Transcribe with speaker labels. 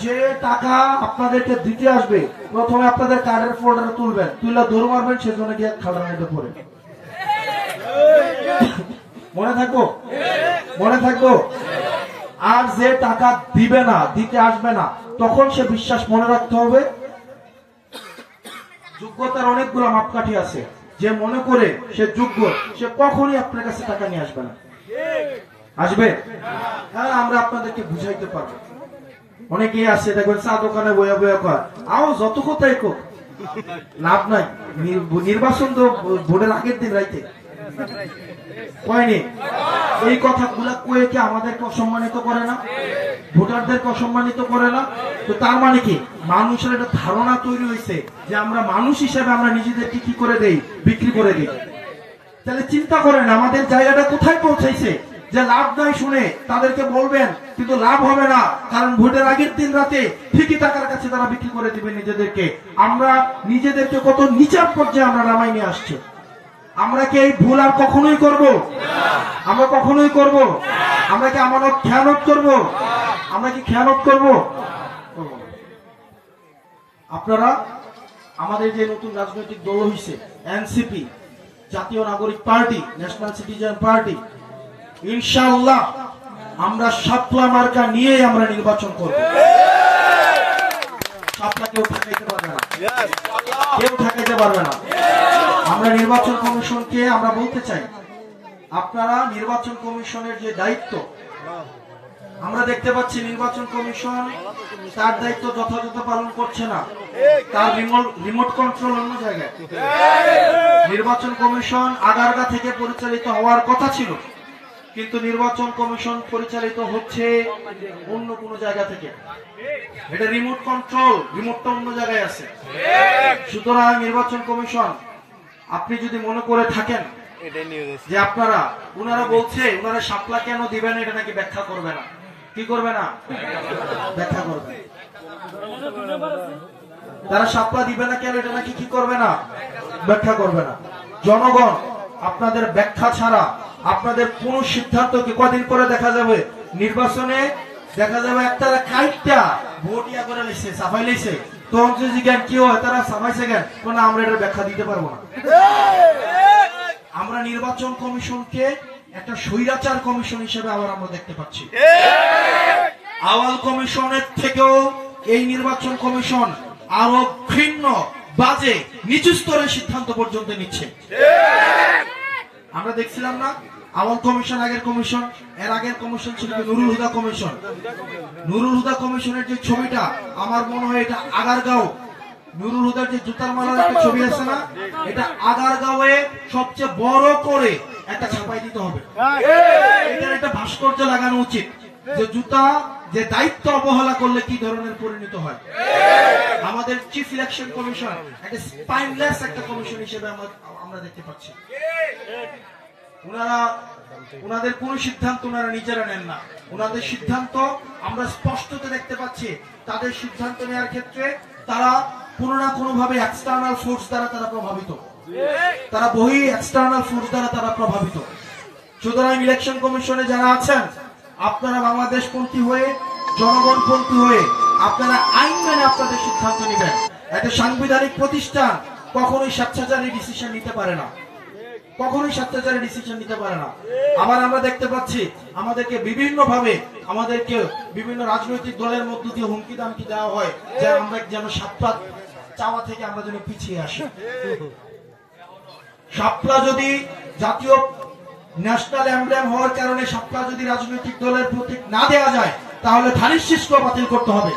Speaker 1: যে টাকা আপনাদেরকে দিতে আসবে প্রথমে আপনাদের কার্ডের ফোল্ডার তুলবেন, তুলে দৌড় মারবেন, সেজন্য গিয়ে খাবার মধ্যে পড়ে। মনে থাকবো, মনে থাকবো। আর যে টাকা দিবে না, দিতে আসবে না, তখন সে বিশ্বাস মনে রাখতে হবে যোগ্যতার অনেকগুলো মাপকাঠি আছে। যে মনে করে সে যোগ্য, সে কখনই আপনার কাছে টাকা নিয়ে আসবে না। আসবে? হ্যাঁ, আমরা আপনাদেরকে বুঝাইতে পারবো। অনেকেই আছে দেখবেন চা দোকানে বয়া বয়া কয়, আও যত কথাই কোক লাভ নাই, নির্বাচন তো ভোটের আগের দিন রাইতে কয়নি। এই কথাগুলা কয়ে কি আমাদেরকে অসম্মানিত করে না? ভোটারদেরকে অসম্মানিত করে না? তো তার মানে কি মানুষের একটা ধারণা তৈরি হয়েছে যে আমরা মানুষ হিসেবে আমরা নিজেদেরকে কি করে দেই, বিক্রি করে দিই। তাহলে চিন্তা করেন আমাদের জায়গাটা কোথায় পৌঁছাইছে। যে লাভ নাই শুনে তাদেরকে বলবেন, কিন্তু লাভ হবে না, কারণ ভোটের আগের দিন রাতে ঠিকই টাকার কাছে তারা বিক্রি করে দিবে নিজেদেরকে। আমরা নিজেদেরকে কত নিচার পর্যায়ে আমরা নামাই নিয়ে আসছি। আমরা কি এই ভুল আর কখনোই করব? আমরা কখনোই করব? আমরা কি আমানত খেয়ানত করব? আমরা কি খেয়ানত করব? আপনারা আমাদের যে নতুন রাজনৈতিক দল হয়েছে এনসিপি, জাতীয় নাগরিক পার্টি, ন্যাশনাল সিটিজেন পার্টি, ইনশাআল্লাহ আমরা শাপলা মার্কা নিয়ে আমরা নির্বাচন করব। শাপলা কেউ ঠেকাইতে পারবে না, কেউ ঠেকাইতে পারবে না। আমরা নির্বাচন কমিশনকে আমরা বলতে চাই, আপনারা নির্বাচন কমিশনের যে দায়িত্ব, আমরা দেখতে পাচ্ছি নির্বাচন কমিশন তার দায়িত্ব যথাযথ পালন করছে না। তার রিমোট কন্ট্রোল অন্য জায়গায়। নির্বাচন কমিশন আগারগা থেকে পরিচালিত হওয়ার কথা ছিল, কিন্তু নির্বাচন কমিশন পরিচালিত হচ্ছে অন্য কোন জায়গা থেকে। এটা রিমোট কন্ট্রোল, রিমোটটা অন্য জায়গায় আছে। সুতরাং নির্বাচন কমিশন, আপনি যদি মনে করে থাকেন যে আপনারা, ওনারা বলছে ওনারা শাপলা কেন দিবেন, এটা নাকি ব্যাখ্যা করবে না। কি করবে না? ব্যাখ্যা করবে। তারা শাপলা দিবে না কেন, এটা নাকি কি করবে না? ব্যাখ্যা করবে না। জনগণ আপনাদের ব্যাখ্যা ছাড়া আপনাদের কোন সিদ্ধান্তকে কদিন পরে দেখা যাবে, নির্বাচনে দেখা যাবে একটারা কাইটটা ভোট ইয়া করে লিখছে, সাফাই লিখছে, তখন যদি জ্ঞান কি হয় তারা সাফাইছে জ্ঞান, না আমরা এটার ব্যাখ্যা দিতে পারবো না। আমরা নির্বাচন কমিশনকে একটা স্বৈরাচার কমিশন হিসেবে আবার আমরা দেখতে পাচ্ছি। আওয়াল কমিশনের থেকেও এই নির্বাচন কমিশন আরো ঘৃণ্য, বাজে, নিচু স্তরের সিদ্ধান্ত পর্যন্ত নিচ্ছে। আমরা দেখছিলাম না আওয়াল কমিশন, আগের কমিশন, এর আগের কমিশন ছিল নুরুল হুদা কমিশন। নুরুল হুদা কমিশনের যে ছবিটা, আমার মনে হয় এটা আগারগাঁও, নুরুল হুদার যে জুতার মালার একটা ছবি আছে না, এটা আগারগাঁওয়ে সবচেয়ে বড় করে একটা ছাপাই দিতে হবে। এটার একটা ভাস্কর্য লাগানো উচিত যে জুতা যে দায়িত্ব অবহেলা করলে কি ধরনের পরিণত হয়। আমাদের চিফ ইলেকশন কমিশন একটা স্পাইনলেস একটা কমিশন হিসেবে আমরা দেখতে পাচ্ছি। ওনাদের কোন সিদ্ধান্ত ওনারা নিজেরা নেন না। ওনাদের সিদ্ধান্ত আমরা স্পষ্টতে দেখতে পাচ্ছি, তাদের সিদ্ধান্ত নেওয়ার ক্ষেত্রে তারা কোন না কোন ভাবে এক্সটার্নাল ফোর্স দ্বারা তারা প্রভাবিত, তারা বহি এক্সটার্নাল ফোর্স দ্বারা তারা প্রভাবিত। সুতরাং ইলেকশন কমিশনে যারা আছেন, আপনারা বাংলাদেশপন্থী হয়ে, জনগণপন্থী হয়ে আপনারা আইন মেনে আপনাদের সিদ্ধান্ত নেবেন। একটা সাংবিধানিক প্রতিষ্ঠান কখনোই স্বেচ্ছাচারী ডিসিশন নিতে পারে না, কখনোই স্বেচ্ছাচারী ডিসিশন নিতে পারে না। আবার আমরা দেখতে পাচ্ছি আমাদেরকে বিভিন্ন ভাবে, আমাদেরকে বিভিন্ন রাজনৈতিক দলের মধ্য দিয়ে হুমকি দামকি দেওয়া হয় যে আমরা যেন শাপলা চাওয়া থেকে আমরা যেন পিছিয়ে আসি। শাপলা যদি জাতীয় ন্যাশনাল এমব্লেম হওয়ার কারণে শাপলা যদি রাজনৈতিক দলের প্রতীক না দেওয়া যায়, তাহলে ধানের শীষকে বাতিল করতে হবে।